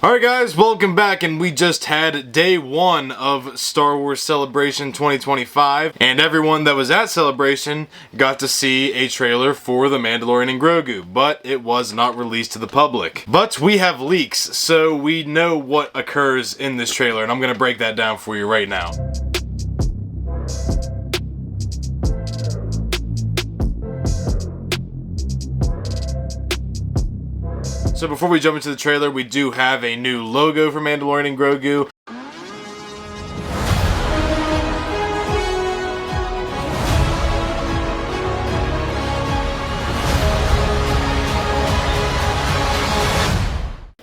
Alright guys, welcome back, and we just had day one of Star Wars Celebration 2025, and everyone that was at Celebration got to see a trailer for The Mandalorian and Grogu, but it was not released to the public. But we have leaks, so we know what occurs in this trailer, and I'm going to break that down for you right now. So before we jump into the trailer, we do have a new logo for Mandalorian and Grogu.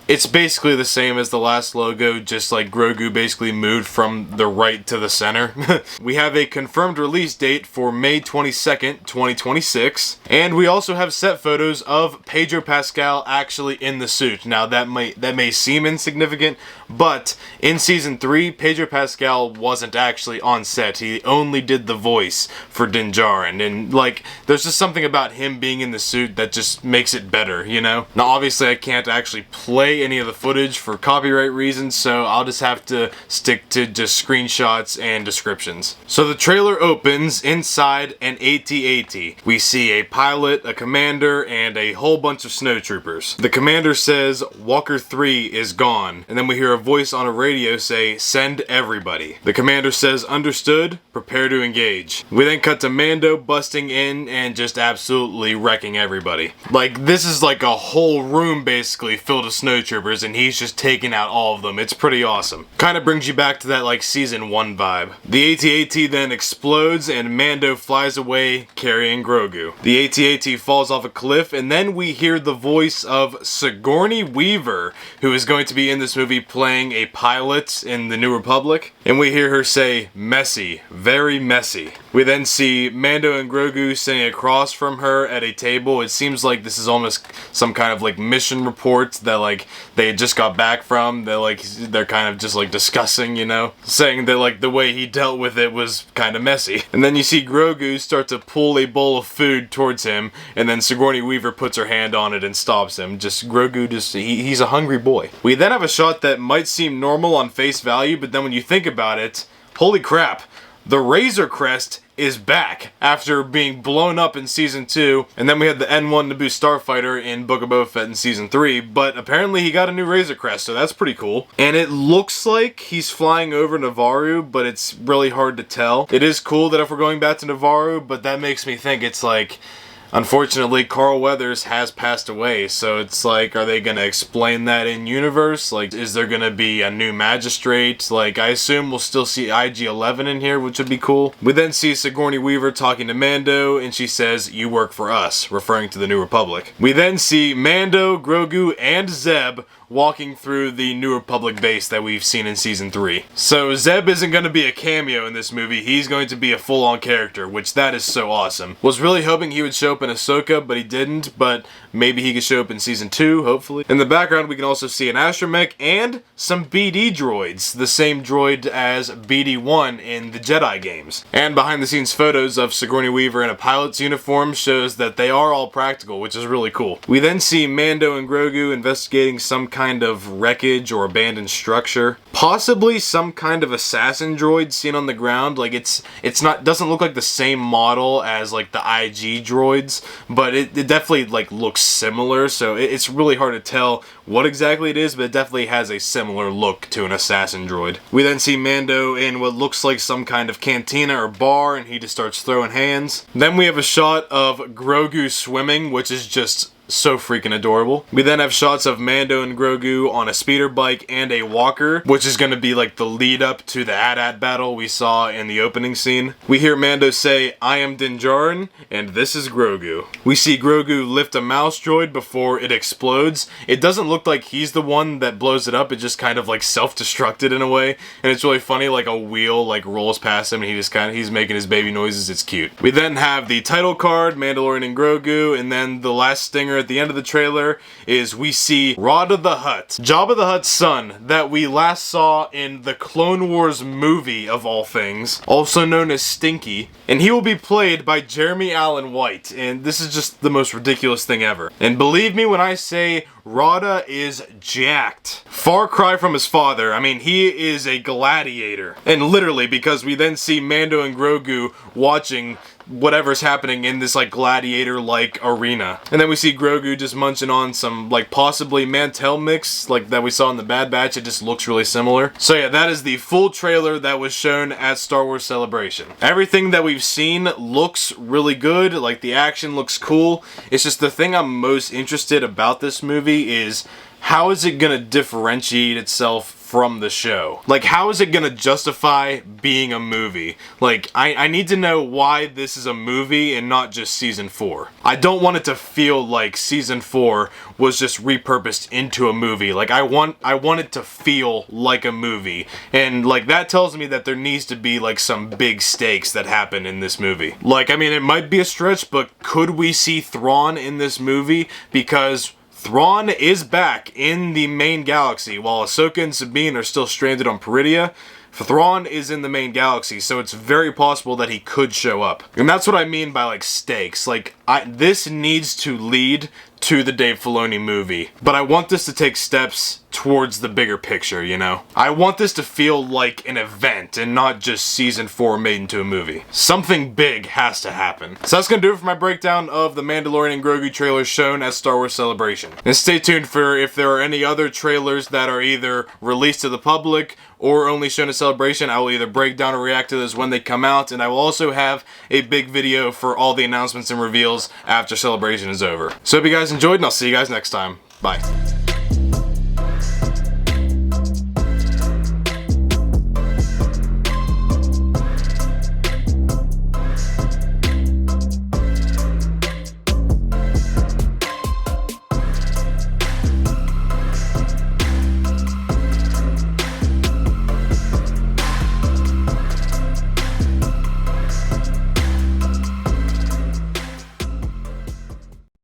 It's basically the same as the last logo, just like Grogu basically moved from the right to the center. We have a confirmed release date for May 22nd, 2026. And we also have set photos of Pedro Pascal actually in the suit. Now that may seem insignificant, but in Season 3, Pedro Pascal wasn't actually on set. He only did the voice for Din Djarin. And like, there's just something about him being in the suit that just makes it better, you know? Now obviously I can't actually play any of the footage for copyright reasons, so I'll just have to stick to just screenshots and descriptions. So the trailer opens inside an AT-AT. We see a pilot, a commander, and a whole bunch of snowtroopers. The commander says, "Walker 3 is gone," and then we hear a voice on a radio say, "Send everybody." The commander says, "Understood, prepare to engage." We then cut to Mando busting in and just absolutely wrecking everybody. Like, this is like a whole room basically filled with snowtroopers, and he's just taking out all of them. It's pretty awesome. Kind of brings you back to that like Season 1 vibe. The AT-AT then explodes and Mando flies away carrying Grogu. The AT-AT falls off a cliff, and then we hear the voice of Sigourney Weaver, who is going to be in this movie playing a pilot in the New Republic, and we hear her say, "Messy, very messy." We then see Mando and Grogu sitting across from her at a table. It seems like this is almost some kind of like mission report that like they had just got back from. They're kind of just like discussing, you know, saying that like the way he dealt with it was kind of messy. And then you see Grogu start to pull a bowl of food towards him, and then Sigourney Weaver puts her hand on it and stops him. Grogu he's a hungry boy. We then have a shot that might seem normal on face value, but then when you think about it, holy crap, the Razor Crest is back after being blown up in Season 2, and then we had the N1 Naboo Starfighter in Book of Boba Fett in Season 3, but apparently he got a new Razor Crest, so that's pretty cool. And it looks like he's flying over Navarro, but it's really hard to tell. It is cool that if we're going back to Navarro, but that makes me think it's like, unfortunately, Carl Weathers has passed away, so it's like, are they gonna explain that in universe? Like, is there gonna be a new magistrate? Like, I assume we'll still see IG-11 in here, which would be cool. We then see Sigourney Weaver talking to Mando, and she says, "You work for us," referring to the New Republic. We then see Mando, Grogu, and Zeb walking through the New Republic base that we've seen in Season 3. So Zeb isn't going to be a cameo in this movie, he's going to be a full-on character, which that is so awesome. Was really hoping he would show up in Ahsoka, but he didn't, but maybe he could show up in Season 2, hopefully. In the background we can also see an astromech and some BD droids, the same droid as BD-1 in the Jedi games. And behind the scenes photos of Sigourney Weaver in a pilot's uniform shows that they are all practical, which is really cool. We then see Mando and Grogu investigating some kind of wreckage or abandoned structure. Possibly some kind of assassin droid seen on the ground. Like doesn't look like the same model as like the IG droids, but it definitely like looks similar, so it's really hard to tell what exactly it is, but it definitely has a similar look to an assassin droid. We then see Mando in what looks like some kind of cantina or bar, and he just starts throwing hands. Then we have a shot of Grogu swimming, which is just so freaking adorable. We then have shots of Mando and Grogu on a speeder bike and a walker, which is going to be like the lead up to the AT-AT battle we saw in the opening scene. We hear Mando say, "I am Din Djarin, and this is Grogu." We see Grogu lift a mouse droid before it explodes. It doesn't look like he's the one that blows it up, it just kind of like self-destructed in a way, and it's really funny, like a wheel like rolls past him and he's making his baby noises. It's cute. We then have the title card, Mandalorian and Grogu, and then the last stinger cliffhanger at the end of the trailer is we see Jabba the Hutt, Jabba the Hutt's son that we last saw in the Clone Wars movie of all things, also known as Stinky, and he will be played by Jeremy Allen White, and this is just the most ridiculous thing ever. And believe me when I say Rada is jacked. Far cry from his father. I mean, he is a gladiator. And literally, because we then see Mando and Grogu watching whatever's happening in this like gladiator-like arena. And then we see Grogu just munching on some like possibly Mantel mix like that we saw in the Bad Batch. It just looks really similar. So yeah, that is the full trailer that was shown at Star Wars Celebration. Everything that we've seen looks really good, like the action looks cool. It's just the thing I'm most interested about this movie is how is it gonna differentiate itself from the show? Like, how is it gonna justify being a movie? Like, I need to know why this is a movie and not just season 4. I don't want it to feel like season 4 was just repurposed into a movie. Like, I want it to feel like a movie. And like, that tells me that there needs to be like some big stakes that happen in this movie. Like, I mean, it might be a stretch, but could we see Thrawn in this movie? Because Thrawn is back in the main galaxy, while Ahsoka and Sabine are still stranded on Peridea. Thrawn is in the main galaxy, so it's very possible that he could show up. And that's what I mean by like stakes. Like, this needs to lead to the Dave Filoni movie, but I want this to take steps towards the bigger picture, you know? I want this to feel like an event and not just season 4 made into a movie. Something big has to happen. So that's gonna do it for my breakdown of the Mandalorian and Grogu trailers shown at Star Wars Celebration. And stay tuned for if there are any other trailers that are either released to the public or only shown at Celebration. I will either break down or react to those when they come out, and I will also have a big video for all the announcements and reveals after Celebration is over. So hope you guys enjoyed, and I'll see you guys next time. Bye.